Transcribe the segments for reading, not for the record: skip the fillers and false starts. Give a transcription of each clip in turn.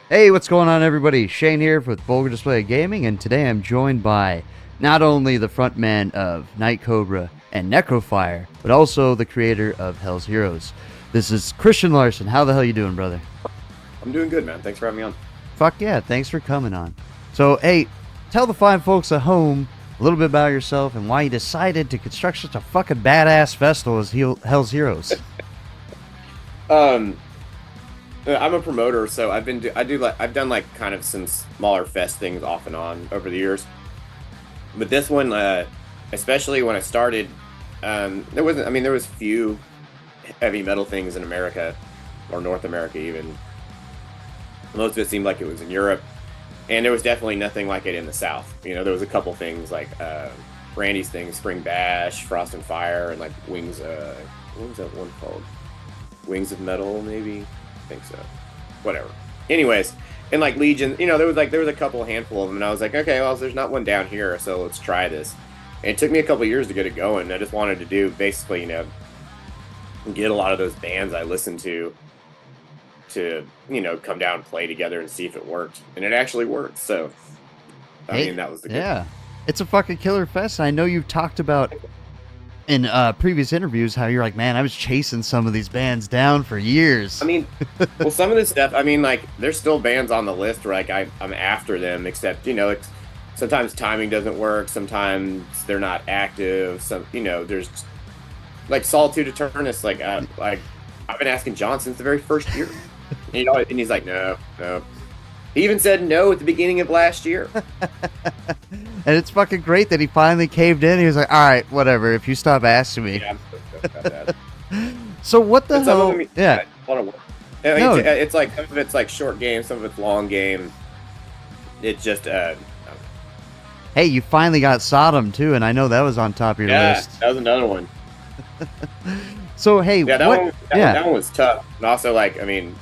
Hey, what's going on, everybody? Shane here with Vulgar Display Gaming, and today I'm joined by not only the frontman of Night Cobra and Necrofier, but also the creator of Hell's Heroes. This is Christian Larson. How the hell you doing, brother? I'm doing good, man. Thanks for having me on. Fuck yeah, thanks for coming on. So, hey, tell the fine folks at home a little bit about yourself and why you decided to construct such a fucking badass festival as Hell's Heroes. I'm a promoter, so I've done like kind of some smaller fest things off and on over the years. But this one, especially when I started, there was few heavy metal things in America or North America even. Most of it seemed like it was in Europe, and there was definitely nothing like it in the South. You know, there was a couple things like Randy's thing, Spring Bash, Frost and Fire, and like Wings. What was that one called? Wings of Metal, maybe. I think so. Whatever. Anyways, and like Legion, you know, there was a couple handful of them, and I was like, okay, well, there's not one down here, so let's try this. And it took me a couple years to get it going. I just wanted to do basically, you know, get a lot of those bands I listened to, you know, come down and play together and see if it worked, and it actually worked. So, I mean, that was the good. Yeah, it's a fucking killer fest. I know you've talked about in previous interviews how you're like, man, I was chasing some of these bands down for years. I mean, well, some of this stuff, I mean, like, there's still bands on the list where like I'm after them, except, you know, sometimes timing doesn't work, sometimes they're not active, some, you know, there's like Solitude Eternus, like I've been asking John since the very first year, you know, and he's like, no. He even said no at the beginning of last year. And it's fucking great that he finally caved in. He was like, all right, whatever, if you stop asking me. Yeah, I'm so stoked about that. So what the hell? Yeah. A lot of work. I mean, no. It's like, some of it's like short game, some of it's long game. It's just, hey, you finally got Sodom too, and I know that was on top of your list. Yeah, that was another one. So, hey, yeah, that one was tough. And also, like, I mean,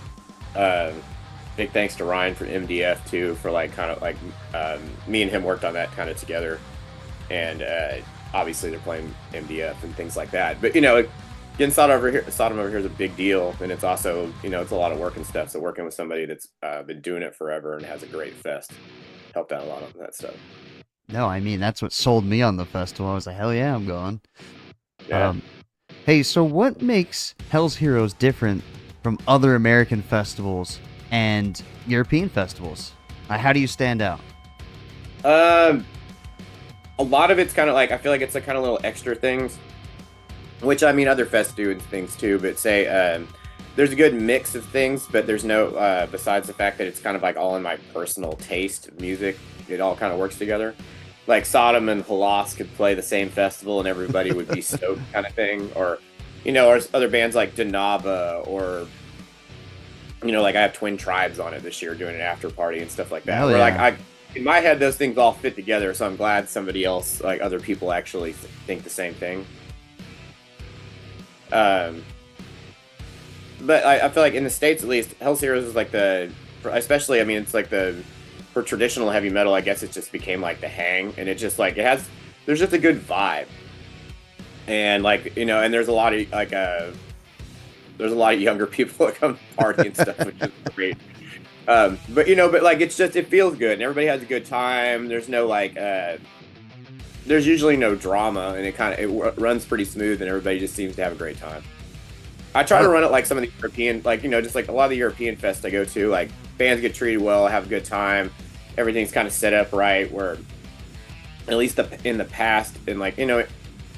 big thanks to Ryan from MDF too, for like kind of like me and him worked on that kind of together, and obviously they're playing MDF and things like that. But you know, getting Sodom over here is a big deal, and it's also, you know, it's a lot of work and stuff. So working with somebody that's been doing it forever and has a great fest helped out a lot on that stuff. No, I mean, that's what sold me on the festival. I was like, hell yeah, I'm going. Yeah. Hey, so what makes Hell's Heroes different from other American festivals and European festivals? How do you stand out? A lot of it's kind of like, I feel like it's a kind of little extra things, which, I mean, other fests do things too, but say there's a good mix of things, but there's no, besides the fact that it's kind of like all in my personal taste of music, it all kind of works together. Like Sodom and Halas could play the same festival and everybody would be stoked kind of thing. Or, you know, or other bands like Denaba, or, you know, like I have Twin Tribes on it this year doing an after party and stuff like that. Hell where yeah. like in my head, those things all fit together. So I'm glad somebody else, like other people, actually think the same thing. But I feel like in the States, at least, Hell's Heroes is like especially, I mean, it's like for traditional heavy metal, I guess it just became like the hang, and it just like, there's just a good vibe. And like, you know, and there's a lot of like, there's a lot of younger people that come to party and stuff, which is great. But you know, but like, it's just, it feels good and everybody has a good time. There's no like, there's usually no drama, and it runs pretty smooth, and everybody just seems to have a great time. I try to run it like some of the European, like, you know, just like a lot of the European fests I go to, like bands get treated well, have a good time. Everything's kind of set up right, where at least in the past, and like, you know,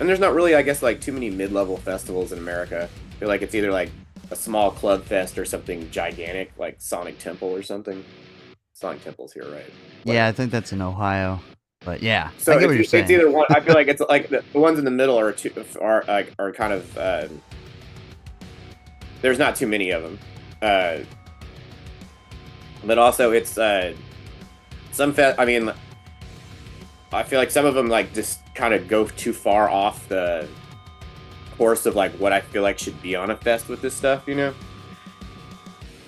and there's not really, I guess, like too many mid-level festivals in America. I feel like it's either like a small club fest or something gigantic like Sonic Temple or something. Sonic Temple's here, right? Yeah, I think that's in Ohio. But yeah, so I get what you're saying. It's either one. I feel like it's like the ones in the middle are kind of there's not too many of them, but also it's I mean, I feel like some of them like just kind of go too far off the course of like what I feel like should be on a fest with this stuff, you know?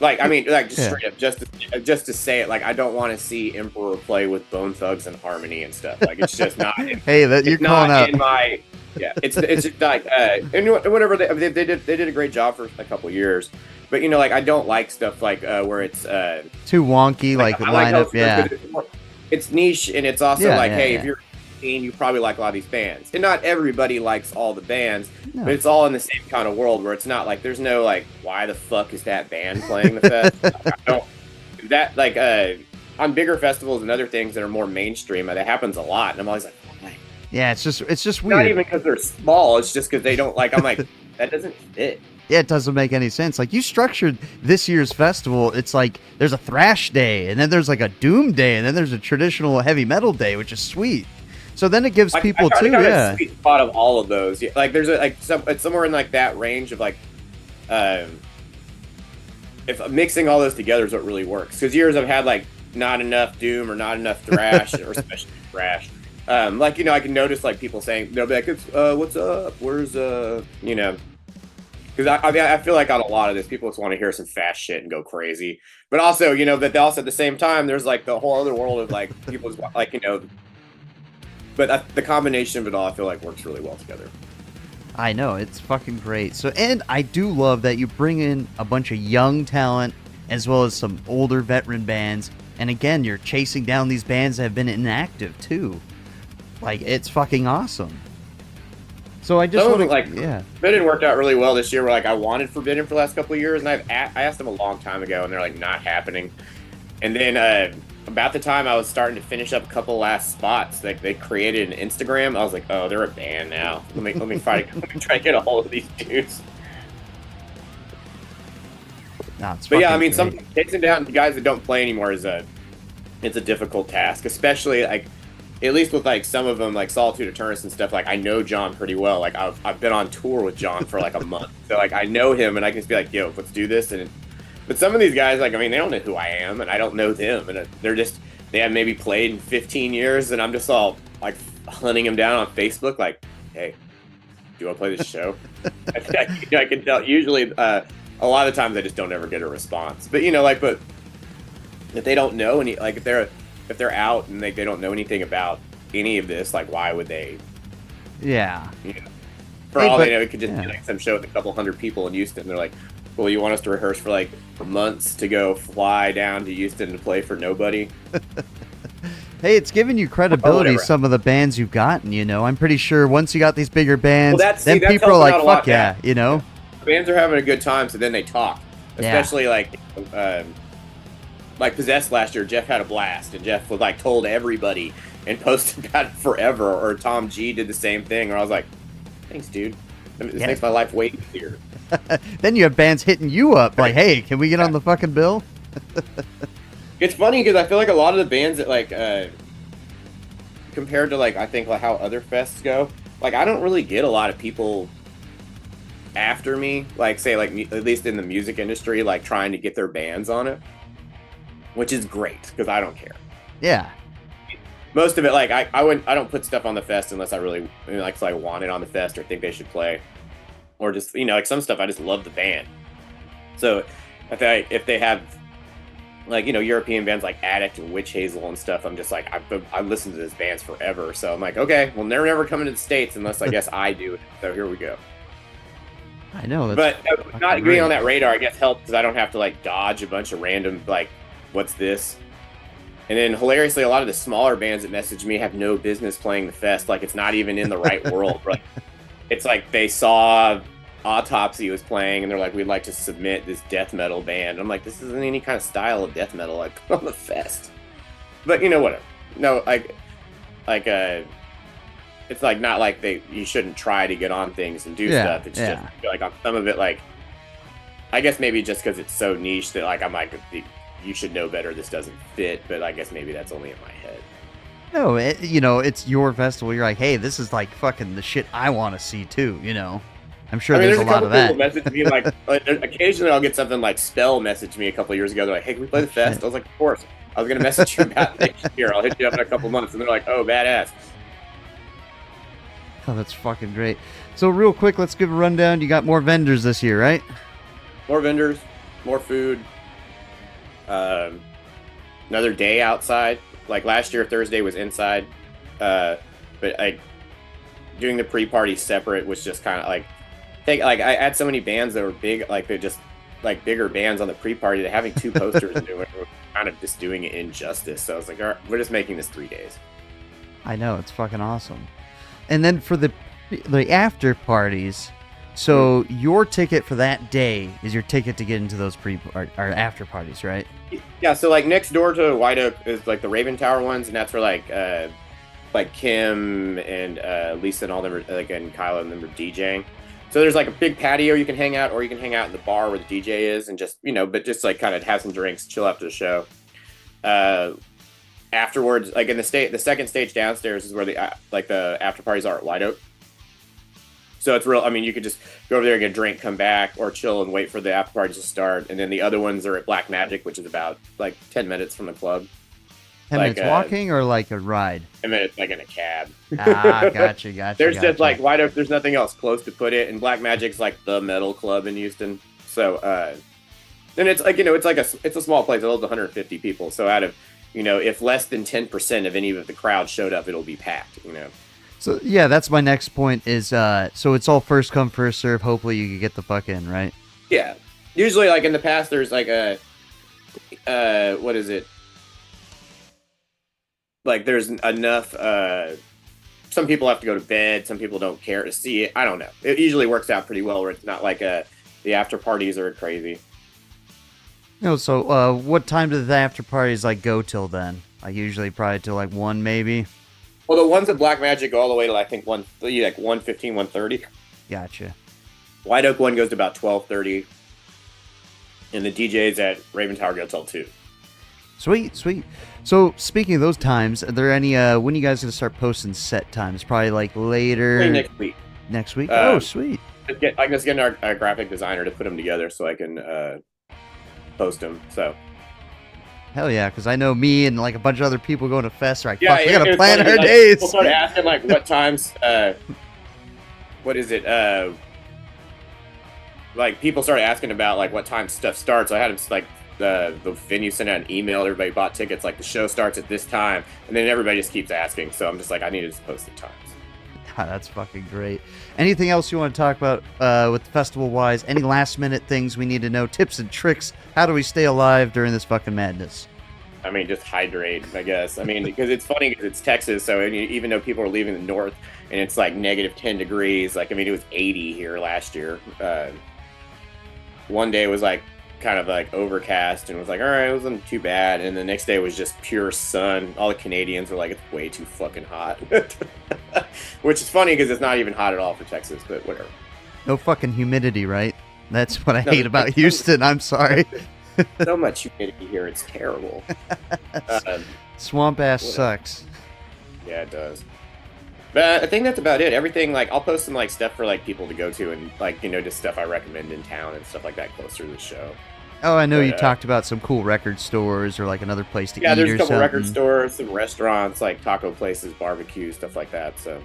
Like, I mean, like, just straight up, just to say it, like, I don't want to see Emperor play with Bone Thugs and Harmony and stuff. Like, it's just not. Hey, you're calling out. Yeah, it's just like and whatever they did a great job for a couple years, but like I don't like stuff like where it's Too wonky, like like I like lineup. Hell's Heroes Yeah, because it's niche and it's also yeah, like, yeah, hey, if yeah. you're 18, you probably like a lot of these bands, and not everybody likes all the bands, but No. it's all in the same kind of world where it's not like there's no like why the fuck is that band playing the fest? Like, I don't that like on bigger festivals and other things that are more mainstream, that happens a lot, and I'm always like, why? Yeah, it's just Not weird. even because they're small, it's just because they don't like. I'm like, that doesn't fit. Yeah, it doesn't make any sense. Like you structured this year's festival, it's like there's a thrash day, and then there's like a doom day, and then there's a traditional heavy metal day, which is sweet. So then it gives I people try to too, got a yeah. sweet spot of all of those. Yeah, like there's it's somewhere in like that range of like, um, if mixing all those together is what really works. Because years I've had like not enough doom or not enough thrash or especially thrash. Like I can notice like people saying they'll be like, "It's what's up? Where's Because I feel like on a lot of this, people just want to hear some fast shit and go crazy. But also, but also at the same time, there's like the whole other world of like people's like But the combination of it all, I feel like works really well together. I know, it's fucking great. So, and I do love that you bring in a bunch of young talent as well as some older veteran bands. And again, you're chasing down these bands that have been inactive too. Like, it's fucking awesome. So I just Some of want them, to, like yeah. Forbidden worked out really well this year. Where like I wanted Forbidden for the last couple of years, and I asked them a long time ago, and they're like not happening. And then about the time I was starting to finish up a couple last spots, like they created an Instagram. I was like, oh, they're a band now. Let me try to get a hold of these dudes. No, it's But yeah, I fucking mean, some great. chasing down guys that don't play anymore is it's a difficult task, especially like at least with like some of them like Solitude Eternus and stuff. Like I know John pretty well. Like I've been on tour with John for like a month, so like I know him and I can just be like, yo, let's do this. And but some of these guys, like I mean, they don't know who I am and I don't know them, and they have maybe played in 15 years, and I'm just all like hunting them down on Facebook, like, hey, do you want to play this show? I can tell. Usually, a lot of times I just don't ever get a response. But but if they don't know any, like if they're out and they don't know anything about any of this, like why would they? Yeah. For Hey, all but- they know, it could just yeah. be like some show with a couple hundred people in Houston. They're like, well, you want us to rehearse for like months to go fly down to Houston to play for nobody? Hey, it's giving you credibility, whatever. some of the bands you've gotten, I'm pretty sure once you got these bigger bands, that's then people are helping like, out a fuck lot, yeah, Bands are having a good time, so then they talk. Yeah. Especially like Possessed last year, Jeff had a blast, and Jeff was like told everybody and posted about it forever. Or Tom G did the same thing, where I was like, "Thanks, dude. This Yeah. makes my life way easier." Then you have bands hitting you up like, hey, can we get on the fucking bill? It's funny because I feel like a lot of the bands that like compared to like I think like how other fests go, like I don't really get a lot of people after me, like say like at least in the music industry, like trying to get their bands on it, which is great because I don't care. Yeah. Most of it, like I don't put stuff on the fest unless I really like so I want it on the fest or think they should play, or just like some stuff I just love the band. So if they have like European bands like Addict and Witch Hazel and stuff, I'm just like I listened to these bands forever, so I'm like, okay, well they're never coming to the States unless I guess I do it. So here we go. I know. But fucking not being great. on that radar, I guess, helped because I don't have to like dodge a bunch of random like, what's this? And then hilariously, a lot of the smaller bands that message me have no business playing the fest. Like it's not even in the right world. Like it's like they saw Autopsy was playing and they're like, we'd like to submit this death metal band. I'm like, this isn't any kind of style of death metal like on the fest. But whatever. No, it's like not like you shouldn't try to get on things and do stuff. It's just like on some of it, like I guess maybe just because it's so niche that like I'm like, you should know better. This doesn't fit. But I guess maybe that's only in my head. No, it's your festival. You're like, hey, this is like fucking the shit I want to see too. I'm sure there's a lot of that. People message me like occasionally I'll get something like Spell messaged me a couple years ago. They're like, hey, can we play the fest? I was like, of course. I was gonna message you about next year. I'll hit you up in a couple months, and they're like, oh, badass. Oh, that's fucking great. So real quick, let's give a rundown. You got more vendors this year, right? More vendors, more food. Another day outside. Like last year, Thursday was inside. But doing the pre-party separate was just kind of like I had so many bands that were big, like they're just like bigger bands on the pre-party that having two posters and doing were kind of just doing it injustice. So I was like, all right, we're just making this 3 days. I know, it's fucking awesome. And then for the after parties, so your ticket for that day is your ticket to get into those or after parties, right? Yeah, so like next door to White Oak is like the Raven Tower ones, and that's where like Kim and Lisa and all them are, like, and Kyla and them are DJing. So there's like a big patio you can hang out, or you can hang out in the bar where the DJ is, and just, you know, but just like kind of have some drinks, chill after the show. Afterwards, like in the second stage downstairs is where the after parties are at White Oak. So it's real. I mean, you could just go over there and get a drink, come back, or chill and wait for the after parties to start. And then the other ones are at Black Magic, which is about like 10 minutes from the club. 10 minutes walking or like a ride? 10 minutes, like in a cab. Gotcha. There's just like White Oak. There's nothing else close to put it. And Black Magic's like the metal club in Houston. So, and it's like, you know, it's a small place. It holds 150 people. So out of, you know, if less than 10% of any of the crowd showed up, it'll be packed, you know. So, yeah, that's my next point is, so it's all first come, first serve. Hopefully you can get the fuck in, right? Yeah. Usually, like, in the past, there's, like, what is it? Like, there's enough, some people have to go to bed. Some people don't care to see it. I don't know. It usually works out pretty well where it's not like the after parties are crazy. No, so, what time do the after parties, like, go till then? Like, usually probably till, like, 1 maybe? Well, the ones at Black Magic go all the way to, I think, 1:15, 1:30. Gotcha. White Oak one goes to about 12:30. And the DJs at Raven Tower go till 2. Sweet. So, speaking of those times, are there any, when are you guys going to start posting set times? Probably, like, later? Maybe next week. Next week? Oh, sweet. I'm just getting our graphic designer to put them together so I can post them, so... Hell yeah, because I know me and like a bunch of other people going to fest are like, yeah, fuck, we gotta plan funny, our like, days. People started asking like what times, what is it? Like people started asking about like what time stuff starts. I had like the venue sent out an email. Everybody bought tickets. Like the show starts at this time, and then everybody just keeps asking. So I'm just like, I need to just post the times. That's fucking great. Anything else you want to talk about with festival-wise? Any last-minute things we need to know? Tips and tricks? How do we stay alive during this fucking madness? I mean, just hydrate, I guess. I mean, because it's funny because it's Texas, so even though people are leaving the north and it's like negative 10 degrees, like, I mean, it was 80 here last year. One day was like kind of like overcast and was like, all right, it wasn't too bad. And the next day was just pure sun. All the Canadians were like, it's way too fucking hot. Which is funny because it's not even hot at all for Texas, but whatever. No fucking humidity, right? That's what I hate about Houston. I'm sorry. So much humidity here. It's terrible. Swamp ass sucks. Yeah, it does. But I think that's about it. Everything, like, I'll post some, like, stuff for, like, people to go to and, like, you know, just stuff I recommend in town and stuff like that closer to the show. Oh, I know you talked about some cool record stores or, like, another place to eat or something. Yeah, there's a couple record stores, some restaurants, like taco places, barbecue, stuff like that, so.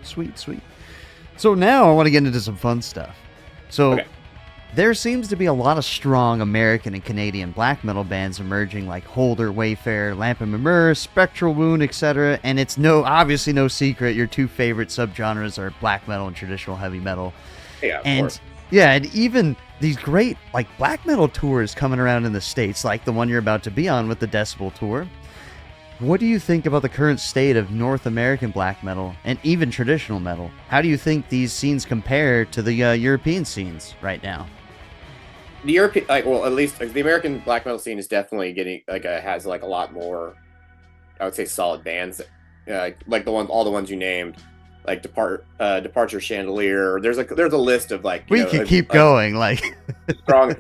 Sweet. So now I want to get into some fun stuff. So there seems to be a lot of strong American and Canadian black metal bands emerging, like Holder, Wayfarer, Lamp and Murmur, Spectral Wound, etc. And it's obviously no secret your two favorite subgenres are black metal and traditional heavy metal. Yeah, of course. Yeah, and even these great like black metal tours coming around in the States, like the one you're about to be on with the Decibel tour. What do you think about the current state of North American black metal and even traditional metal? How do you think these scenes compare to the European scenes right now? The European, like, well, at least like, the American black metal scene is definitely getting like has like a lot more, I would say, solid bands, like all the ones you named, like Departure Chandelier. There's a list of like we can keep going like strong.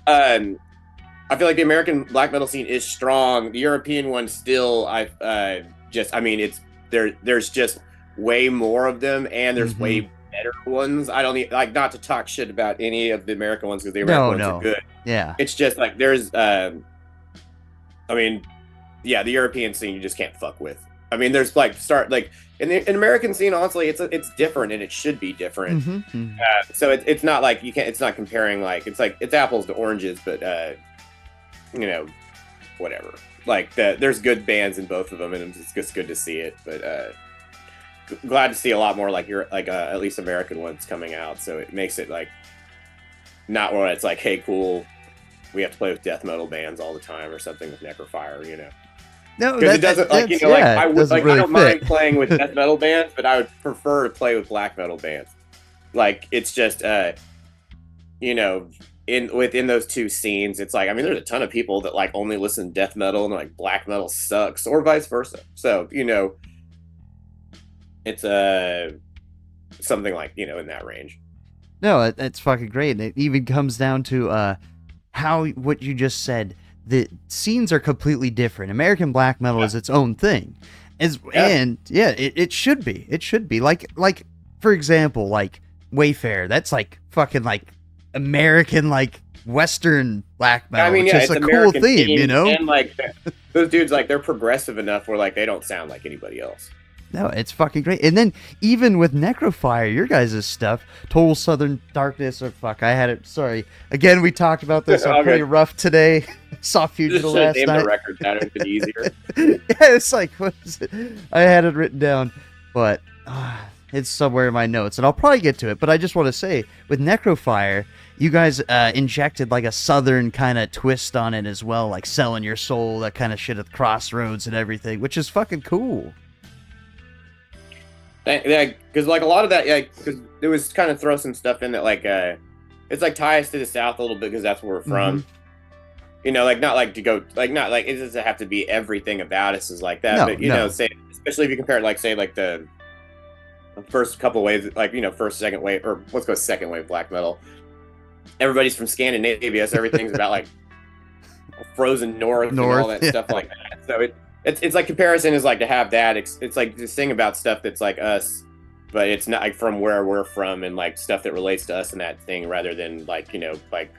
I feel like the American black metal scene is strong. The European one still, it's there's just way more of them, and there's way better ones. I don't need, like, not to talk shit about any of the American ones because the American ones are good. Yeah, it's just like there's, the European scene you just can't fuck with. I mean, there's like in the American scene, honestly, it's different and it should be different. So it's not like you can't. It's not comparing like it's apples to oranges, but you know, whatever. Like there's good bands in both of them, and it's just good to see it. But glad to see a lot more like at least American ones coming out. So it makes it like not where it's like, hey, cool, we have to play with death metal bands all the time or something with Necrofier, you know. No, because it doesn't like you know yeah, like I would like really I don't fit. mind playing with death metal bands, but I would prefer to play with black metal bands. Like it's just you know, within those two scenes, it's like I mean, there's a ton of people that like only listen to death metal and like black metal sucks, or vice versa. So you know, it's something like you know in that range. No, it's fucking great. And it even comes down to how what you just said. The scenes are completely different. American black metal is its own thing, and yeah, it should be. It should be like for example, like Wayfarer. That's like fucking like American like Western black metal. I mean, which yeah, is it's a American cool theme, theme, you know. and like those dudes, like they're progressive enough where like they don't sound like anybody else. No, it's fucking great. And then even with Necrofier, your guys' stuff, Total Southern Darkness, or fuck, I had it. Sorry. Again, we talked about this. I'm pretty rough today. Saw Fugitive last Just night. the record down, it'd been easier. Yeah, it's like, what is it? I had it written down, but it's somewhere in my notes, and I'll probably get to it. But I just want to say, with Necrofier, you guys injected like a Southern kind of twist on it as well, like selling your soul, that kind of shit at the crossroads and everything, which is fucking cool. Yeah, because like a lot of that, yeah, because it was kind of throw some stuff in that like it's like tie us to the South a little bit because that's where we're from. You know, like not like to go like not like it doesn't have to be everything about us is like that, No, but you know, say especially if you compare it like say like the first couple waves, like you know, first, second wave, or let's go second wave black metal. Everybody's from Scandinavia, so everything's about like frozen north and all that stuff like that. So it's like comparison is like to have that. It's like this thing about stuff that's like us, but it's not like from where we're from and like stuff that relates to us and that thing rather than like, you know, like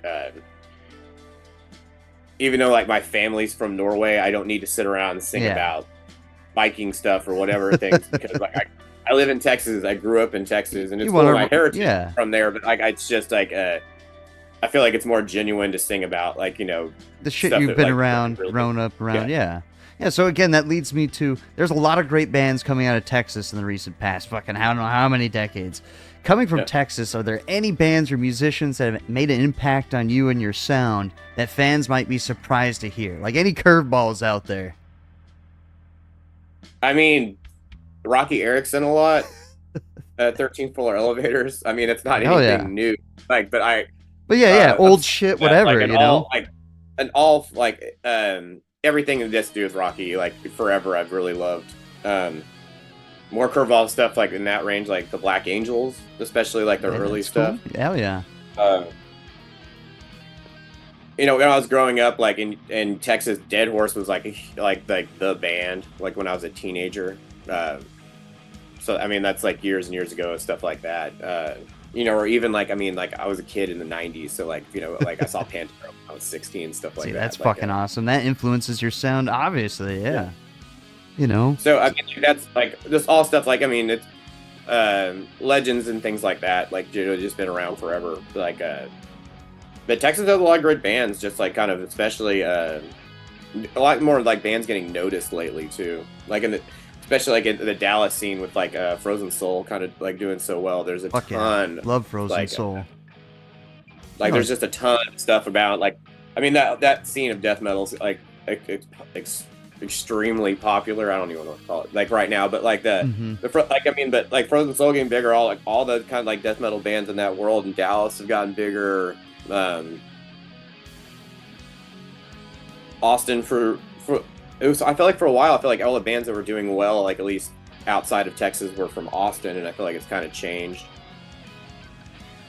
even though like my family's from Norway, I don't need to sit around and sing about Viking stuff or whatever things because like I live in Texas. I grew up in Texas and it's cool my heritage from there, but like it's just like I feel like it's more genuine to sing about like, you know, the shit you've been around, grown up around. Yeah. So again, that leads me to there's a lot of great bands coming out of Texas in the recent past. Fucking I don't know how many decades. Coming from Texas, are there any bands or musicians that have made an impact on you and your sound that fans might be surprised to hear? Like any curveballs out there? I mean, Rocky Erickson a lot. 13th Floor Elevators. I mean, it's not anything new. Like, but old shit, whatever, like you know. Everything in this to do with Rocky, like forever, I've really loved. More curveball stuff like in that range, like the Black Angels, especially like their early stuff. Cool. Hell yeah. You know, when I was growing up, like in Texas, Dead Horse was like the band. Like when I was a teenager. So I mean, that's like years and years ago and stuff like that. You know, or even like I mean, like I was a kid in the '90s, so like you know, like I saw Pantera when I was 16, stuff like that. That's like, fucking awesome. That influences your sound, obviously. Yeah. You know. So I mean, that's like just all stuff. Like I mean, it's legends and things like that. Like you know, just been around forever. Like, but Texas has a lot of great bands. Just like kind of, especially a lot more like bands getting noticed lately too. Like especially like in the Dallas scene with like Frozen Soul kind of like doing so well. There's a ton. Love Frozen Soul. There's just a ton of stuff about like I mean that scene of death metal's like extremely popular. I don't even know what to call it like right now, but like but like Frozen Soul getting bigger, all the kind of like death metal bands in that world in Dallas have gotten bigger. Austin I feel like for a while, I feel like all the bands that were doing well, like at least outside of Texas, were from Austin, and I feel like it's kind of changed.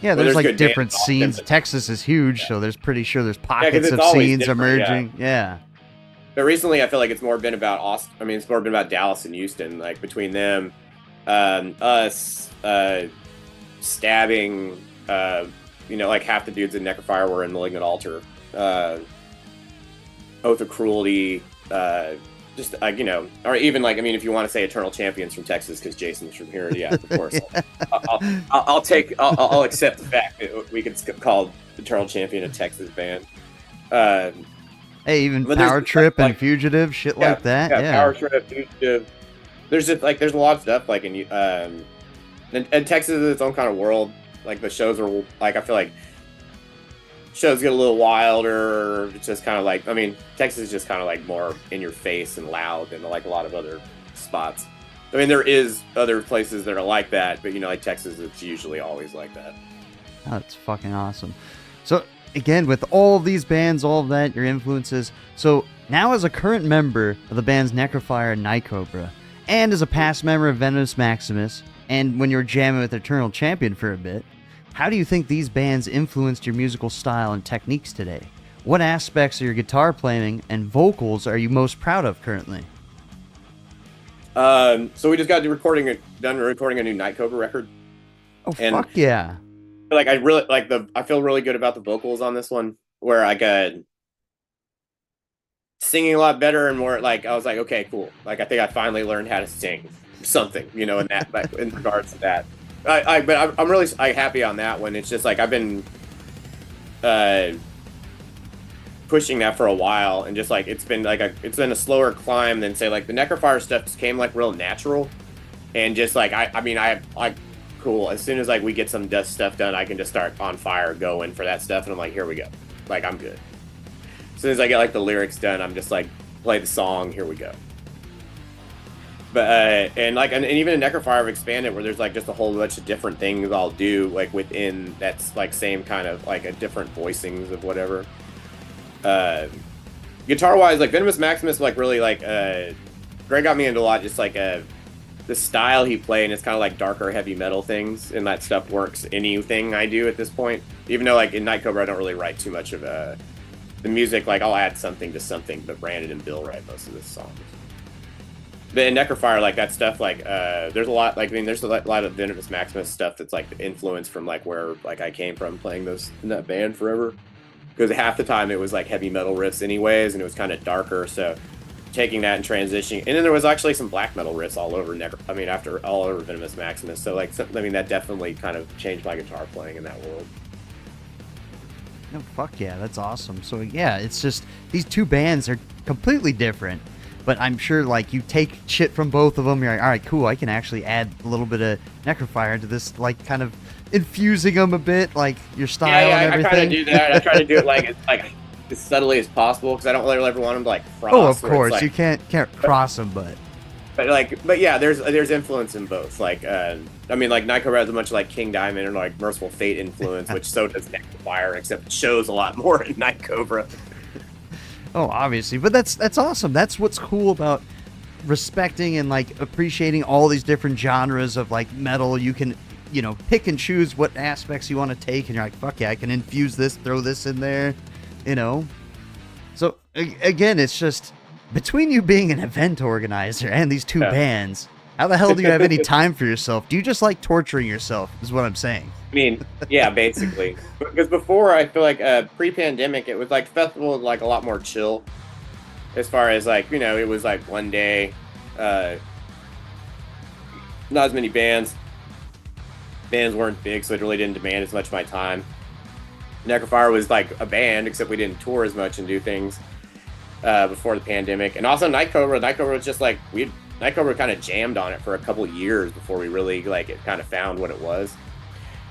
Yeah, there's like different scenes. Texas is huge, so there's pretty sure there's pockets of scenes emerging. Yeah. But recently, I feel like it's more been about Austin. I mean, it's more been about Dallas and Houston. Like between them, us, stabbing. You know, like half the dudes in Necrofier were in Malignant Altar. Oath of Cruelty. Just like you know, or even like I mean, if you want to say Eternal Champions from Texas because Jason's from here, yeah, of course. I'll accept the fact that we could call Eternal Champion a Texas band. Hey, even Power Trip and Fugitive, shit like that. Yeah, Power Trip, Fugitive. there's just like there's a lot of stuff like and Texas is its own kind of world. Like the shows are like I feel like shows get a little wilder. It's just kind of like Texas is just kind of like more in your face and loud than like a lot of other spots. I mean, there is other places that are like that, but like Texas, it's usually always like that. Oh, that's fucking awesome. So again, with all of these bands, all of that, your influences. So now as a current member of the bands Necrofier and Night Cobra, and as a past member of Venomous Maximus, and when you were jamming with Eternal Champion for a bit, how do you think these bands influenced your musical style and techniques today? What aspects of your guitar playing and vocals are you most proud of currently? So we just got done recording a new Night Cobra record. Oh, and fuck yeah. Like I feel really good about the vocals on this one, where I got singing a lot better and more like I was like, okay, cool. Like I think I finally learned how to sing something, in that like, in regards to that. But I'm really happy on that one. It's just like I've been pushing that for a while, and just like it's been a slower climb than say like the Necrofier stuff just came like real natural, and just like I cool. As soon as like we get some dust stuff done, I can just start on fire going for that stuff, and I'm like, here we go. Like I'm good. As soon as I get like the lyrics done, I'm just like play the song. Here we go. But and even in Necrofier, I've expanded where there's like just a whole bunch of different things I'll do like within that's like same kind of like a different voicings of whatever. Guitar wise, like Venomous Maximus, like really like Greg got me into a lot just like the style he played, and it's kind of like darker heavy metal things, and that stuff works anything I do at this point. Even though like in Night Cobra I don't really write too much of the music, like I'll add something to something, but Brandon and Bill write most of the songs. But in Necrofier, like that stuff, like there's a lot, like there's a lot of Venomous Maximus stuff that's like influenced from like where like I came from playing in that band forever. Because half the time it was like heavy metal riffs anyways, and it was kind of darker. So taking that and transitioning, and then there was actually some black metal riffs all over after all over Venomous Maximus. So like, that definitely kind of changed my guitar playing in that world. Oh, fuck yeah, that's awesome. So yeah, it's just these two bands are completely different, but I'm sure like you take shit from both of them. You're like, all right, cool. I can actually add a little bit of Necrofier to this, like kind of infusing them a bit, like your style and everything. I kind of do that. I try to do it like as subtly as possible, because I don't really ever want them to like cross. Oh, of course, like, you can't cross them, but yeah, there's influence in both. Like like Night Cobra has a bunch of like King Diamond and like Merciful Fate influence, which so does Necrofier, except it shows a lot more in Night Cobra. Oh, obviously, but that's awesome. That's what's cool about respecting and like appreciating all these different genres of like metal. You can pick and choose what aspects you want to take, and you're like, fuck yeah, I can infuse this, throw this in there, So again, it's just between you being an event organizer and these two bands, how the hell do you have any time for yourself? Do you just like torturing yourself, is what I'm saying? I mean, yeah, basically. Because before, I feel like pre-pandemic, it was like festival was like a lot more chill. As far as like, it was like one day, not as many bands. Bands weren't big, so it really didn't demand as much of my time. Necrofier was like a band, except we didn't tour as much and do things before the pandemic. And also Night Cobra was just like Night Cobra kind of jammed on it for a couple of years before we really like it kind of found what it was.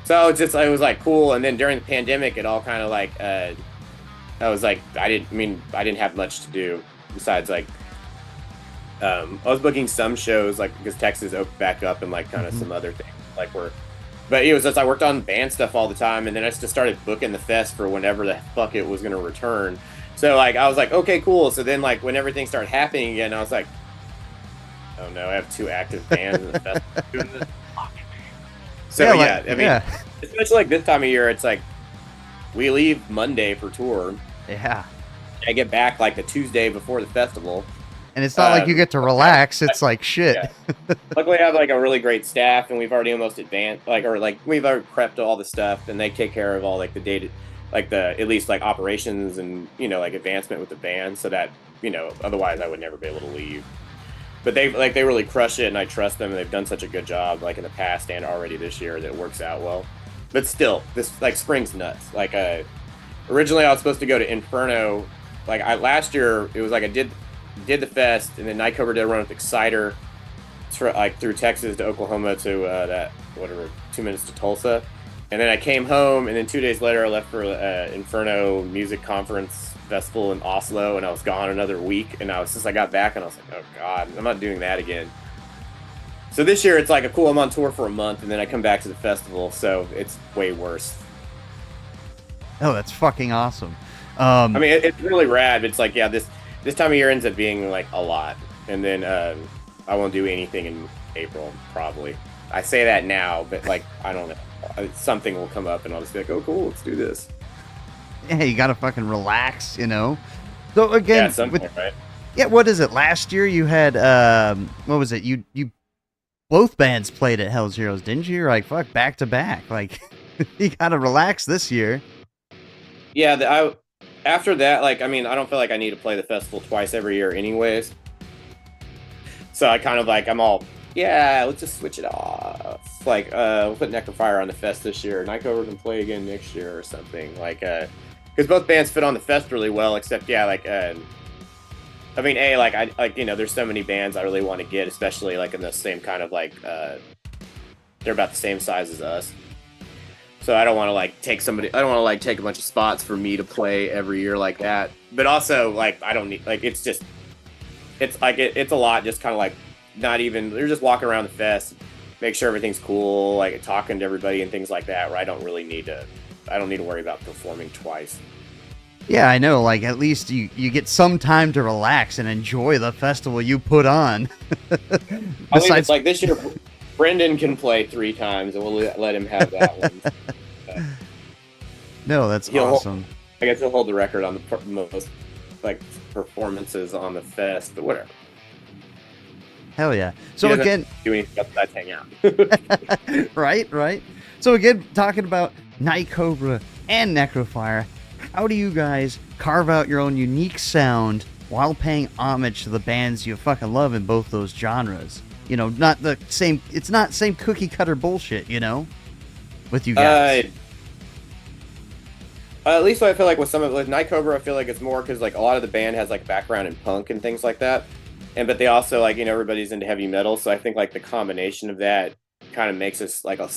So it was like cool. And then during the pandemic, it all kind of like I was like I didn't have much to do besides like I was booking some shows like because Texas opened back up and like kind of some other things like but it was just I worked on band stuff all the time, and then I just started booking the fest for whenever the fuck it was going to return. So like I was like, okay, cool. So then like when everything started happening again, I was like, oh no, I have two active bands in the fest doing this. So especially like this time of year, it's like we leave Monday for tour. Yeah. I get back like the Tuesday before the festival. And it's not like you get to relax. It's like shit. Yeah. Luckily, I have like a really great staff, and we've already almost advanced, we've already prepped all the stuff, and they take care of all like the data, like the at least like operations and like advancement with the band, so that otherwise I would never be able to leave. But they really crush it, and I trust them, and they've done such a good job like in the past and already this year that it works out well. But still, this like spring's nuts. Like originally I was supposed to go to Inferno, last year it was like I did the fest, and then Night Cobra did a run with Exciter like through Texas to Oklahoma to that whatever 2 minutes to Tulsa, and then I came home, and then 2 days later I left for Inferno Music Conference Festival in Oslo, and I was gone another week, and since I got back, and I was like, oh god, I'm not doing that again. So this year it's like cool, I'm on tour for a month, and then I come back to the festival, so it's way worse. Oh, that's fucking awesome. I mean, it's really rad, but it's like, yeah, this time of year ends up being like a lot, and then I won't do anything in April, probably. I say that now, but like, I don't know. Something will come up and I'll just be like, oh, cool, let's do this. Yeah, you gotta fucking relax, you know? So again, right? Yeah, what is it? Last year you had, what was it? You both bands played at Hell's Heroes, didn't you? You're like, fuck, back to back. Like, you gotta relax this year. Yeah, after that, like, I mean, I don't feel like I need to play the festival twice every year anyways. So I kind of like, let's just switch it off. Like, we'll put Necrofier on the fest this year. Night Cobra can play again next year or something. Like, because both bands fit on the fest really well, except, yeah, like, I mean, there's so many bands I really want to get, especially, like, in the same kind of, like, they're about the same size as us. So I don't want to, like, take a bunch of spots for me to play every year like that. But also, like, I don't need, like, it's a lot, just kind of like, you're just walking around the fest, make sure everything's cool, like talking to everybody and things like that, where I don't need to worry about performing twice. Yeah, I know, like, at least you get some time to relax and enjoy the festival you put on. Besides, like, this year, Brendan can play 3 times, and we'll let him have that one. No, that's awesome. I guess he'll hold the record on the most, like, performances on the fest, but whatever. Hell yeah. So again, do anything besides hang out. right. So again, talking about Night Cobra and Necrofier, how do you guys carve out your own unique sound while paying homage to the bands you fucking love in both those genres? You know, it's not same cookie cutter bullshit, you know, with you guys. At least I feel like with Night Cobra, I feel like it's more because, like, a lot of the band has, like, background in punk and things like that. But they also, like, you know, everybody's into heavy metal. So I think, like, the combination of that kind of makes us, like, a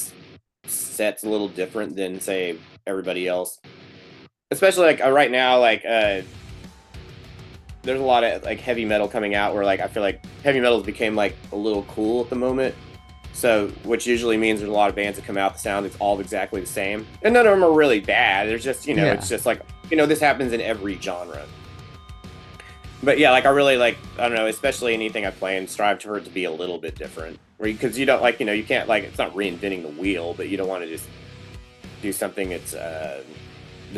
set's a little different than, say, everybody else. Especially, like, right now, like, there's a lot of, like, heavy metal coming out where, like, I feel like heavy metal's became, like, a little cool at the moment. So, which usually means there's a lot of bands that come out, the sound is all exactly the same. And none of them are really bad. There's just, you know, It's just like, you know, this happens in every genre. But yeah, like, I really, like, I don't know, especially anything I play and strive for it to be a little bit different. Because you don't, like, you know, you can't, like, it's not reinventing the wheel, but you don't want to just do something that's the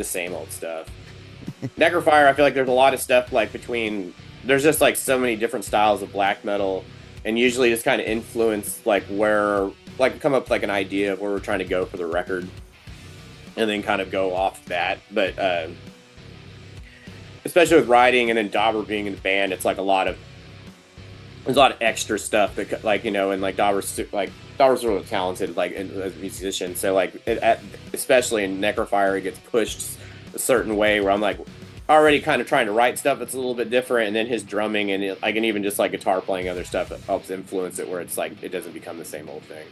same old stuff. Necrofier, I feel like there's a lot of stuff, like, there's just, like, so many different styles of black metal, and usually just kind of influence, like, come up with, like, an idea of where we're trying to go for the record, and then kind of go off that. But especially with writing and then Dauber being in the band, it's like there's a lot of extra stuff that, like, you know, and, like, Dauber's really talented, like, as a musician. So, like, especially in Necrofier, it gets pushed a certain way where I'm, like, already kind of trying to write stuff that's a little bit different, and then his drumming and even just, like, guitar playing other stuff that helps influence it, where it's like it doesn't become the same old thing.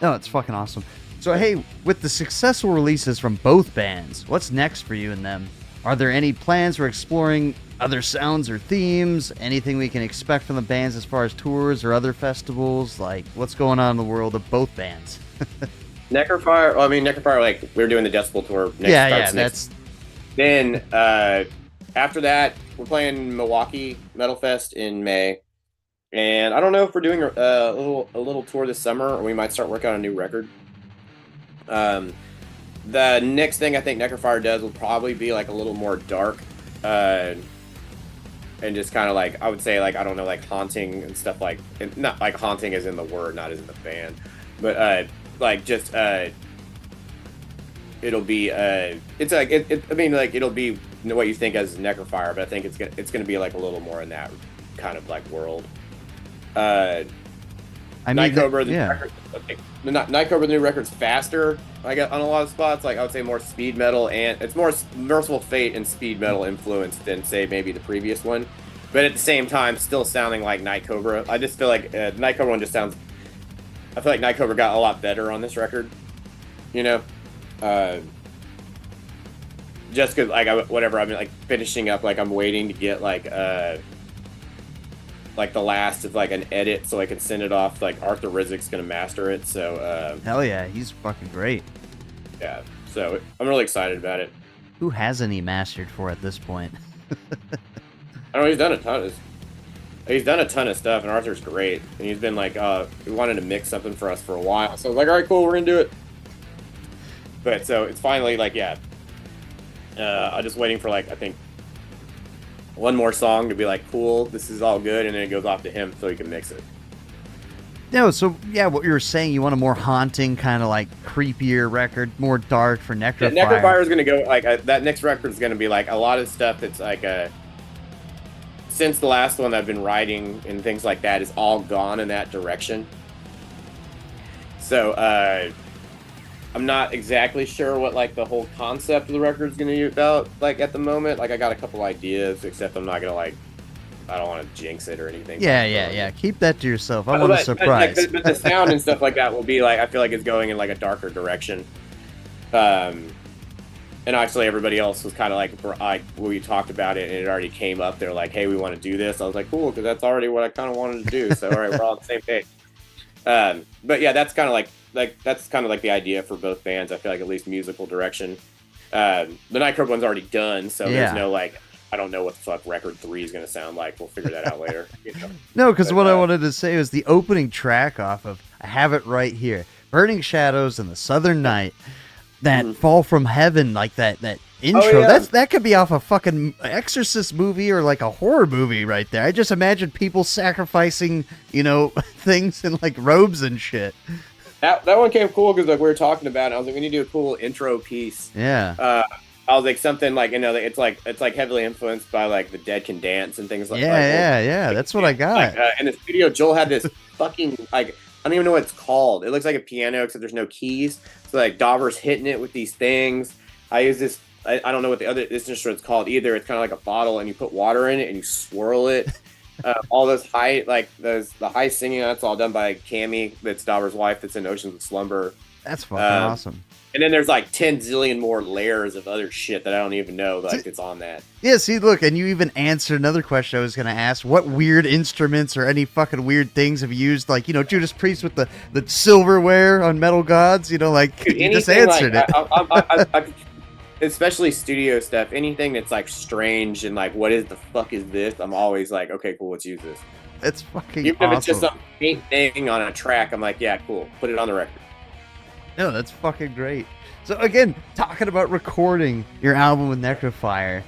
No, it's fucking awesome. So hey, with the successful releases from both bands, what's next for you and them? Are there any plans for exploring other sounds or themes? Anything we can expect from the bands as far as tours or other festivals? Like, what's going on in the world of both bands? Necrofier, like, we're doing the Decibel tour next. Then, after that, we're playing Milwaukee Metal Fest in May. And I don't know if we're doing a little tour this summer, or we might start working on a new record. The next thing I think Necrofier does will probably be, like, a little more dark. And just kind of, like, I would say, like, I don't know, like, haunting and stuff, like, not like haunting as in the word, not as in the band. But, like, just, it'll be it's like it'll be what you think as Necrofier, but I think it's gonna be, like, a little more in that kind of, like, world. Night Cobra, Night Cobra, the new record's faster. I got on a lot of spots, like, I would say more speed metal, and it's more Merciful Fate and speed metal influenced than, say, maybe the previous one. but at the same time, still sounding like Night Cobra. I just feel like Night Cobra one just sounds. I feel like Night Cobra got a lot better on this record. You know, just because whatever I'm like finishing up, like I'm waiting to get like the last of like an edit so I can send it off. Like Arthur Rizik's gonna master it, so Hell yeah, he's fucking great. yeah. So I'm really excited about it. Who hasn't he mastered for at this point? I know he's done a ton of stuff, and Arthur's great. And he's been like, we wanted to mix something for us for a while, so I was like, all right, cool, we're gonna do it. But so it's finally like, yeah. I'm just waiting for like I think one more song to be like, cool, this is all good, and then it goes off to him so he can mix it. No, so yeah, what you were saying, you want a more haunting, kind of like creepier record, more dark for Necrofier. Yeah, Necrofier is gonna go like that next record is gonna be like a lot of stuff that's like since the last one I've been writing and things like that is all gone in that direction. So I'm not exactly sure what like the whole concept of the record is gonna be about like at the moment. Like I got a couple ideas, except I'm not gonna like. I don't want to jinx it or anything. Yeah. Keep that to yourself. I want a surprise. But the sound and stuff like that will be like, I feel like it's going in like a darker direction. And actually everybody else was kind of like we talked about it and it already came up. They're like, hey, we want to do this. I was like, cool, because that's already what I kind of wanted to do. So all right, we're all on the same page. But yeah, that's kind of like the idea for both bands. I feel like at least musical direction. The Night Cobra one's already done, so there's no like. I don't know what the fuck record 3 is going to sound like. We'll figure that out later. You know? No, because what I wanted to say was the opening track off of, I have it right here, Burning Shadows and the Southern Night, that Fall from Heaven, like that intro, that could be off a fucking Exorcist movie or like a horror movie right there. I just imagine people sacrificing, things in like robes and shit. That one came cool because like we were talking about it. I was like, we need to do a cool intro piece. Yeah. I was like something like it's like heavily influenced by like the Dead Can Dance and things like that. Yeah. That's what I got. Like, in the studio, Joel had this fucking like I don't even know what it's called. It looks like a piano except there's no keys. So like Dauber's hitting it with these things. I use this. I don't know what this instrument's called either. It's kind of like a bottle and you put water in it and you swirl it. All those the high singing. That's all done by Cammie. That's Dauber's wife. That's in Oceans of Slumber. That's fucking awesome. And then there's like 10 zillion more layers of other shit that I don't even know it's on that. Yeah, see, look, and you even answered another question I was going to ask. What weird instruments or any fucking weird things have you used? Like, Judas Priest with the silverware on Metal Gods, Dude, you just answered it. I, especially studio stuff, anything that's like strange and like, what is the fuck is this? I'm always like, okay, cool, let's use this. It's fucking Even awesome. if it's just some faint thing on a track, I'm like, yeah, cool, put it on the record. No, that's fucking great. So again, talking about recording your album with Necrofier,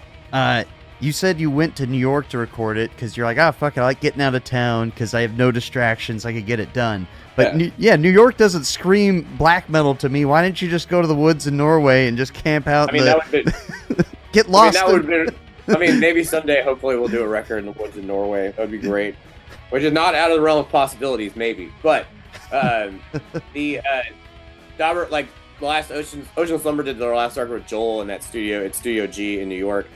you said you went to New York to record it because you're like, fuck it, I like getting out of town because I have no distractions, I could get it done. But New York doesn't scream black metal to me. Why didn't you just go to the woods in Norway and just camp out? Get lost. Maybe someday, hopefully, we'll do a record in the woods in Norway. That would be great. Which is not out of the realm of possibilities, maybe. But Dauber, like the last Ocean Slumber did their last record with Joel in that studio. It's Studio G in New York,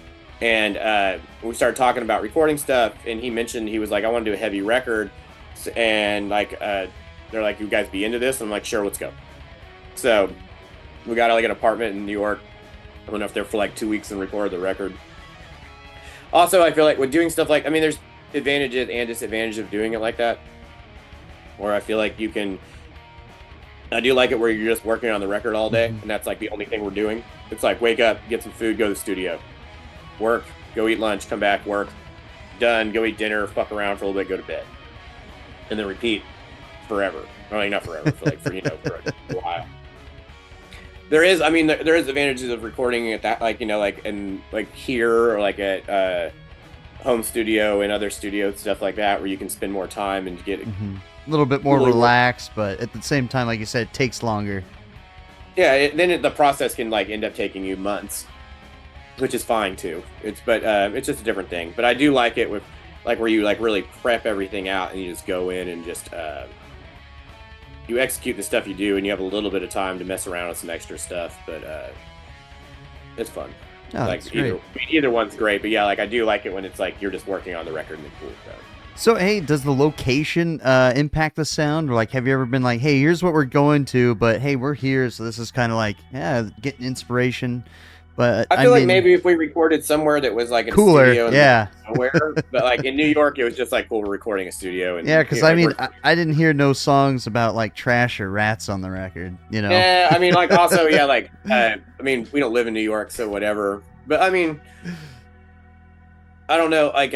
and we started talking about recording stuff. And he mentioned he was like, "I want to do a heavy record," and like they're like, "You guys be into this?" I'm like, "Sure, let's go." So we got like an apartment in New York. I went up there for like 2 weeks and recorded the record. Also, I feel like when doing stuff like, there's advantages and disadvantages of doing it like that. Where I feel like you can. I do like it where you're just working on the record all day, and that's like the only thing we're doing. It's like wake up, get some food, go to the studio, work, go eat lunch, come back, work, done, go eat dinner, fuck around for a little bit, go to bed, and then repeat forever. I mean, not forever, for for a while. There is advantages of recording at that, here or like at home studio and other studios, stuff like that, where you can spend more time and get. A little bit more relaxed, but at the same time, like you said, it takes longer. Yeah, the process can like end up taking you months, which is fine too. It's just a different thing. But I do like it with like where you like really prep everything out and you just go in and just you execute the stuff you do and you have a little bit of time to mess around with some extra stuff. But it's fun. No, Like that's either, great. I mean, either one's great, but yeah, like I do like it when it's like you're just working on the record and the cool stuff. So, hey, does the location impact the sound? Or, like, have you ever been like, hey, here's what we're going to, but hey, we're here, so this is kind of like, yeah, getting inspiration. But, I I feel like mean, maybe if we recorded somewhere that was like in a cooler, studio in the middle yeah. of nowhere, but like in New York, it was just like cool, we're recording a studio Yeah, and because, I like mean, we're. I didn't hear no songs about, like, trash or rats on the record, you know? Yeah, I mean, like also, yeah, like I mean, we don't live in New York, so whatever. But I mean, I don't know, like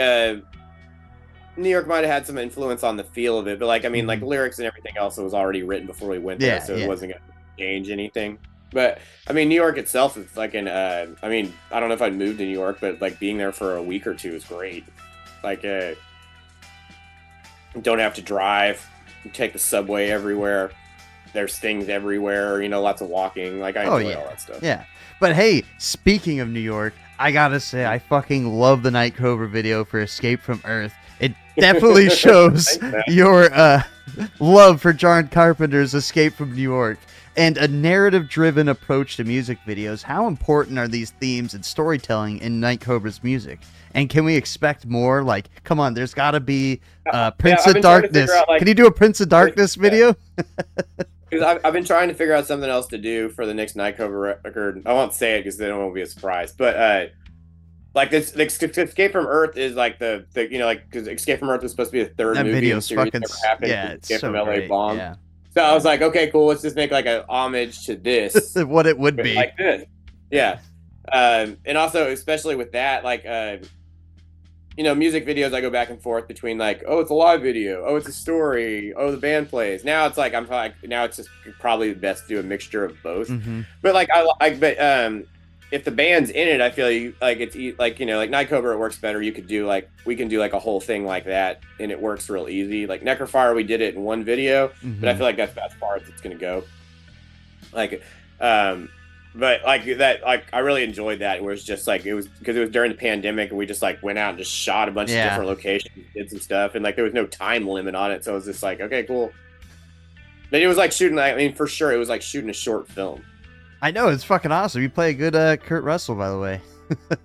New York might have had some influence on the feel of it, but like I mean, like Mhm. lyrics and everything else was already written before we went there, Yeah, so it yeah. wasn't gonna change anything. But I mean, New York itself is like an. I mean, I don't know if I'd move to New York, but like being there for a week or two is great. Like, don't have to drive. You take the subway everywhere. There's things everywhere. You know, lots of walking. Like I Oh, enjoy yeah. all that stuff. Yeah. But, hey, speaking of New York, I gotta say, I fucking love the Night Cobra video for Escape from Earth. It definitely shows Thanks, man. your love for John Carpenter's Escape from New York and a narrative-driven approach to music videos. How important are these themes and storytelling in Night Cobra's music? And can we expect more? Like, come on, there's got to be Yeah, Prince I've of been trying to figure Darkness. out like. Can you do a Prince of Darkness Yeah. video? Because I've been trying to figure out something else to do for the next Night Cobra record. I won't say it because then it won't be a surprise. But like this, the Escape from Earth is like the you know like because Escape from Earth was supposed to be the third That movie in the video's series fucking, that ever happened. yeah, it's Escape so from LA great. bombed. Yeah. So I was like, okay, cool. Let's just make like a homage to this, What it would but be. like this. Yeah. And also, especially with that, like you know, music videos, I go back and forth between like, oh, it's a live video, oh, it's a story, oh, the band plays. Now it's like now it's just probably best to do a mixture of both. Hmm. But like but if the band's in it, I feel like it's like you know like Night Cobra, it works better. You could do like we can do like a whole thing like that, and it works real easy. Like Necrofier, we did it in one video, but I feel like that's as far as it's gonna go. Like but like that like I really enjoyed that where it's just like it was because it was during the pandemic and we just like went out and just shot a bunch of Yeah. different locations, did some stuff, and like there was no time limit on it, so it was just like okay, cool. But it was like shooting, I mean, for sure it was like shooting a short film. I know, it's fucking awesome. You play a good Kurt Russell, by the way.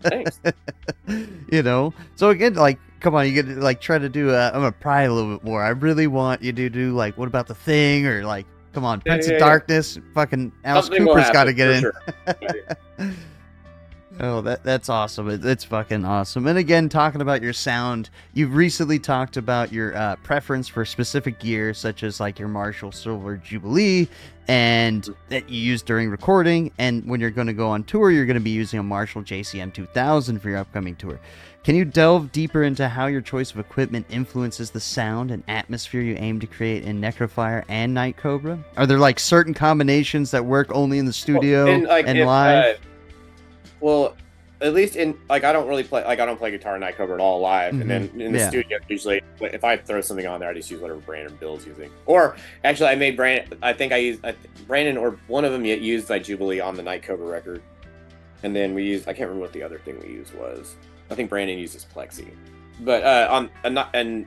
Thanks. You know, so again, like, come on, you get like try to do. I'm gonna pry a little bit more. I really want you to do like, what about the Thing, or like, come on, Prince of Darkness. Fucking Alice Something will Cooper's got to happen, get in. for sure. Oh, that's awesome. It's fucking awesome. And again, talking about your sound, you've recently talked about your preference for specific gear, such as like your Marshall Silver Jubilee, and that you use during recording. And when you're going to go on tour, you're going to be using a Marshall JCM 2000 for your upcoming tour. Can you delve deeper into how your choice of equipment influences the sound and atmosphere you aim to create in Necrofier and Night Cobra? Are there like certain combinations that work only in the studio and like if, live? Well, at least in like I don't play guitar in Night Cobra at all live, and then in the studio usually if I throw something on there, I just use whatever Brandon Bill's using. Or actually, I made Brandon. I think I used Brandon or one of them used like Jubilee on the Night Cobra record, and then we used I can't remember what the other thing we used was. I think Brandon uses Plexi, but on and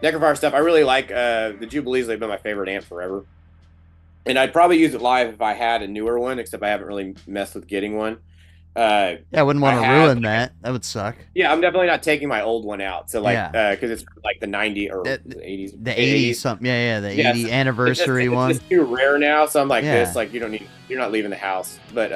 Necrofier stuff, I really like the Jubilees. They've been my favorite amp forever, and I'd probably use it live if I had a newer one. Except I haven't really messed with getting one. Yeah, I wouldn't want to ruin that. That would suck. Yeah, I'm definitely not taking my old one out. So like, because it's like the 90 or the 80s. The 80s something. Yeah, the 80 anniversary one. It's too rare now, so I'm like this. Like you're not leaving the house. But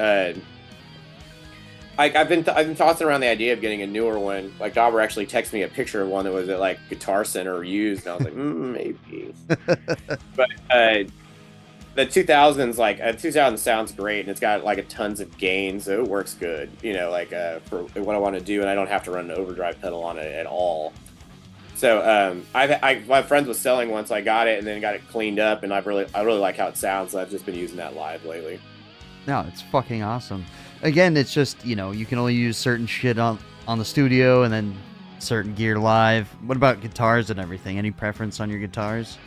I've been tossing around the idea of getting a newer one. Like Cobra actually texted me a picture of one that was at like Guitar Center used, and I was like, maybe. But the 2000s, like 2000 sounds great, and it's got like a tons of gain, so it works good. You know, like for what I want to do, and I don't have to run an overdrive pedal on it at all. So my friends was selling one, so I got it and then got it cleaned up, and I really like how it sounds. So I've just been using that live lately. No, it's fucking awesome. Again, it's just you can only use certain shit on the studio, and then certain gear live. What about guitars and everything? Any preference on your guitars?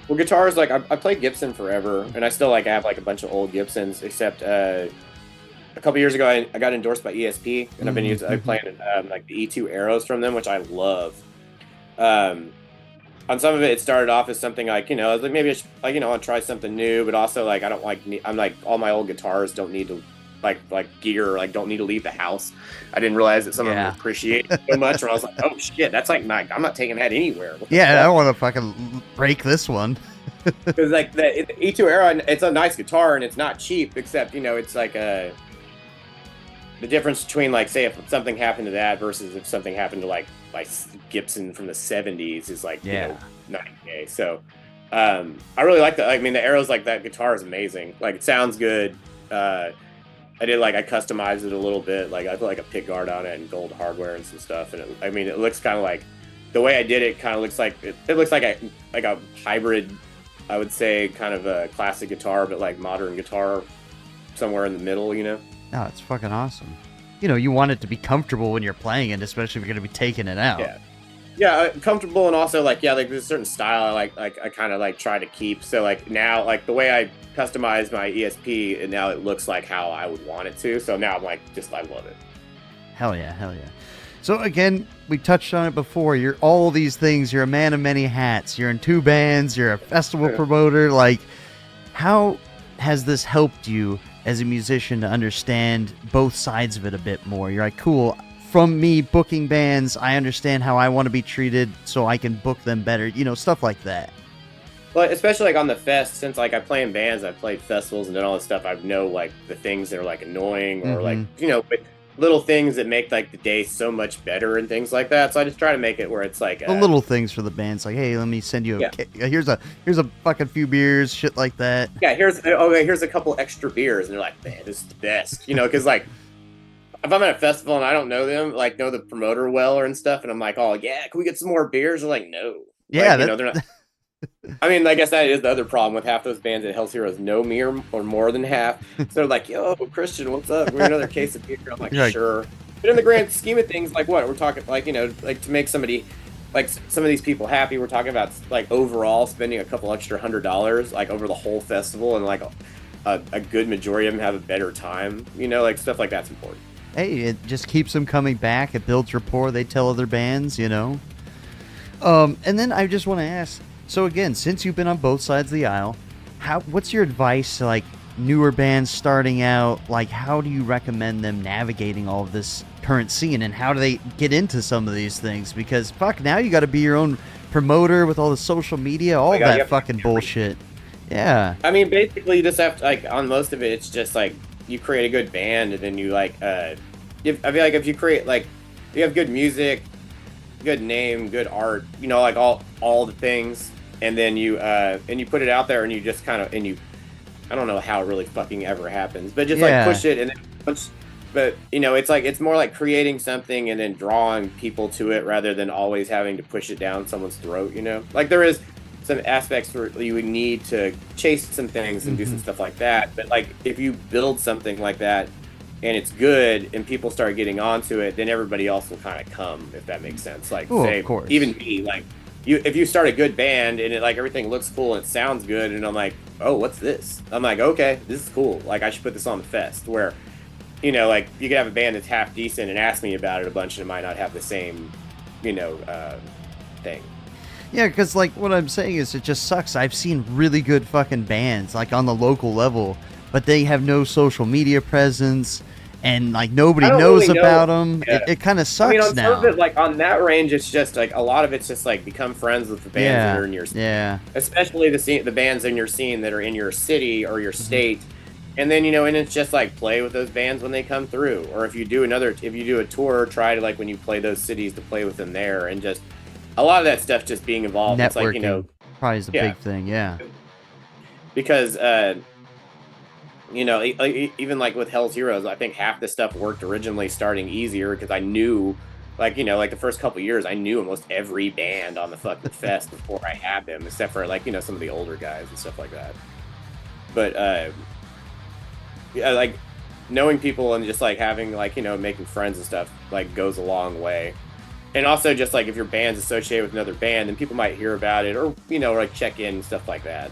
Well, guitars, like I played Gibson forever, and I still like have like a bunch of old Gibsons. Except a couple years ago, I got endorsed by ESP, and I've been playing like the E2 Arrows from them, which I love. On some of it started off as something like I was like maybe I should, like I'll try something new, but also like I don't like I'm like all my old guitars don't need to like gear, like don't need to leave the house. I didn't realize that some of them appreciate it so much. Where I was like, oh shit, that's like I'm not taking that anywhere. Yeah, I don't want to fucking break this one. Because like the E2 Era, it's a nice guitar and it's not cheap, except it's like the difference between like say if something happened to that versus if something happened to like Gibson from the 70s is like $90K. So I really like that. I mean, the Arrows, like that guitar is amazing. Like it sounds good. I customized it a little bit. Like I put like a pick guard on it and gold hardware and some stuff. And it looks kind of like the way I did it. Kind of looks like it looks like a hybrid. I would say kind of a classic guitar, but like modern guitar, somewhere in the middle. No, it's fucking awesome. You want it to be comfortable when you're playing it, especially if you're going to be taking it out. Yeah, comfortable, and also like there's a certain style I kind of like try to keep. So like now, like the way I customized my ESP, and now it looks like how I would want it to. So now I'm like, I love it. Hell yeah. So again, we touched on it before. You're all these things. You're a man of many hats. You're in 2 bands. You're a festival promoter. Like, how has this helped you as a musician to understand both sides of it a bit more? You're like, cool. From me booking bands, I understand how I want to be treated so I can book them better, stuff like that. Well, especially like on the fest, since like I play in bands, I've played festivals and done all this stuff, I know like the things that are like annoying or like, but little things that make like the day so much better and things like that. So I just try to make it where it's like the little things for the bands, like, hey, let me send you here's a fucking few beers, shit like that. Yeah, here's a couple extra beers, and they're like, man, this is the best, because like if I'm at a festival and I don't know them, like know the promoter well or and stuff, and I'm like, oh yeah, can we get some more beers? They're like, no. Yeah, like, they're not. I mean, I guess that is the other problem with half those bands at Hell's Heroes know me or more than half. So they're like, yo, Christian, what's up? We're another case of beer. I'm like, sure. But in the grand scheme of things, like what? We're talking like, like to make somebody, like some of these people happy, we're talking about like overall spending a couple extra $100 like over the whole festival, and like a good majority of them have a better time, like stuff like that's important. Hey, it just keeps them coming back. It builds rapport. They tell other bands, And then I just want to ask, so again, since you've been on both sides of the aisle, what's your advice to like newer bands starting out? Like, how do you recommend them navigating all of this current scene, and how do they get into some of these things? Because fuck, now you got to be your own promoter with all the social media, all that fucking bullshit. Yeah. I mean, basically, you just have to like on most of it, it's just like you create a good band, and then you like I feel like if you create like you have good music, good name, good art, like all the things. And then you put it out there, and you just kind of I don't know how it really fucking ever happens, but just like push it, and then but it's more like creating something and then drawing people to it rather than always having to push it down someone's throat. Like there is some aspects where you would need to chase some things and do some stuff like that, but like if you build something like that and it's good and people start getting onto it, then everybody else will kind of come, if that makes sense. Like say, of course. Even me, like. If you start a good band and it like everything looks cool and it sounds good, and I'm like, oh, what's this? I'm like, okay, this is cool. Like I should put this on the fest. Where, like you could have a band that's half decent and ask me about it a bunch, and it might not have the same, thing. Yeah, because like what I'm saying is it just sucks. I've seen really good fucking bands like on the local level, but they have no social media presence. And like nobody knows about them. Yeah. It kind of sucks. I mean, on now. Some of it, like on that range, it's just like a lot of it's just like become friends with the bands that are in your scene. Yeah. Especially the bands in your scene that are in your city or your state. And then and it's just like play with those bands when they come through. Or if you do a tour, try to like when you play those cities to play with them there, and just a lot of that stuff just being involved. Networking, it's like probably is the big thing. Yeah. Because even like with Hell's Heroes, I think half the stuff worked originally starting easier because I knew, like the first couple years, I knew almost every band on the fucking fest before I had them, except for like some of the older guys and stuff like that. But like knowing people and just like having like making friends and stuff like goes a long way. And also just like if your band's associated with another band, then people might hear about it or like check in and stuff like that.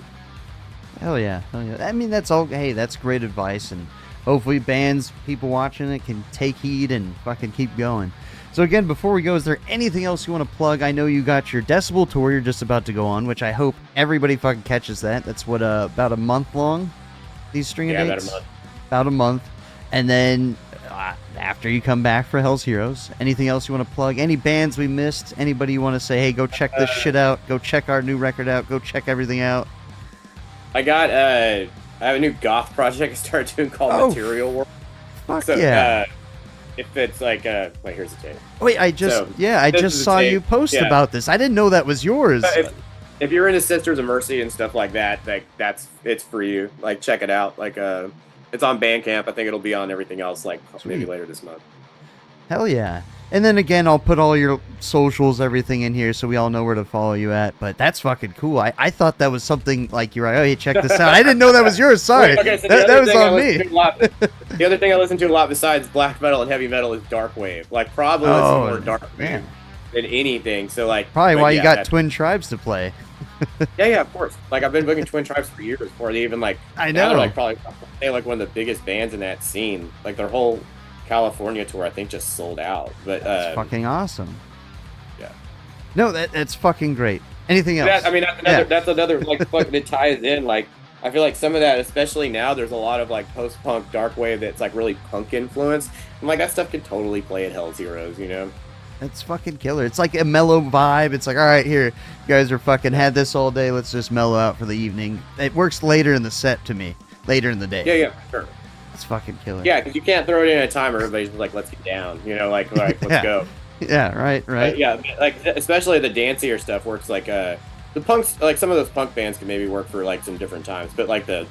Hell yeah. I mean, that's all. Hey, that's great advice, and hopefully bands, people watching it can take heed and fucking keep going. So again, before we go, is there anything else you want to plug? I know you got your Decibel tour you're just about to go on, which I hope everybody fucking catches that. That's what, about a month long, these string of dates? About a month. About a month. And then after you come back for Hell's Heroes, anything else you want to plug? Any bands we missed? Anybody you want to say, hey, go check this shit out. Go check our new record out. Go check everything out. I have a new goth project I started doing called Material World. Fuck so, yeah. If it's like, wait, here's the tape. Wait, I just saw you post about this. I didn't know that was yours. If you're into Sisters of Mercy and stuff like that, it's for you. Like, check it out. Like, it's on Bandcamp. I think it'll be on everything else, like, maybe later this month. Hell yeah. And then again, I'll put all your socials, everything in here so we all know where to follow you at. But that's fucking cool. I thought that was something like you're like, oh, hey, check this out. I didn't know that was yours. Sorry. Okay, so that was on me. The other thing I listen to a lot besides black metal and heavy metal is dark wave. Like, probably more dark wave than anything. So, like, probably why you got Twin Tribes to play. yeah, of course. Like, I've been booking Twin Tribes for years before they even, like, I know. They're, like, probably like one of the biggest bands in that scene. Like, their whole California tour, I think, just sold out. But that's fucking awesome. Yeah. No, that's fucking great. Anything else? That's another like fucking it ties in. Like, I feel like some of that, especially now, there's a lot of like post-punk dark wave that's like really punk influence. And like that stuff can totally play at Hell's Heroes, you know? It's fucking killer. It's like a mellow vibe. It's like, all right, here, you guys are fucking had this all day. Let's just mellow out for the evening. It works later in the set to me, later in the day. Yeah, sure. It's fucking killer. Yeah, because you can't throw it in at a time where everybody's like, let's get down, you know, like let's go. Yeah, right. Yeah, like especially the dancier stuff works like the punks, like some of those punk bands can maybe work for like some different times, but like the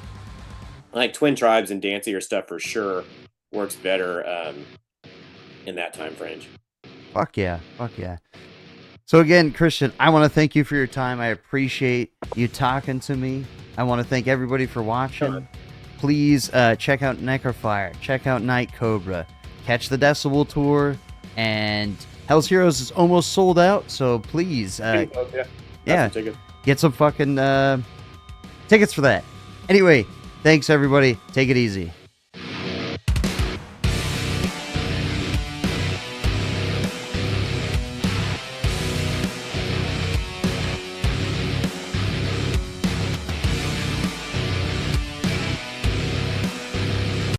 Twin Tribes and dancier stuff for sure works better in that time frame. Fuck yeah. So again, Christian, I want to thank you for your time. I appreciate you talking to me. I want to thank everybody for watching. Sure. Please check out Necrofier, check out Night Cobra, catch the Decibel tour, and Hell's Heroes is almost sold out, so please, get some fucking tickets for that. Anyway, thanks everybody. Take it easy.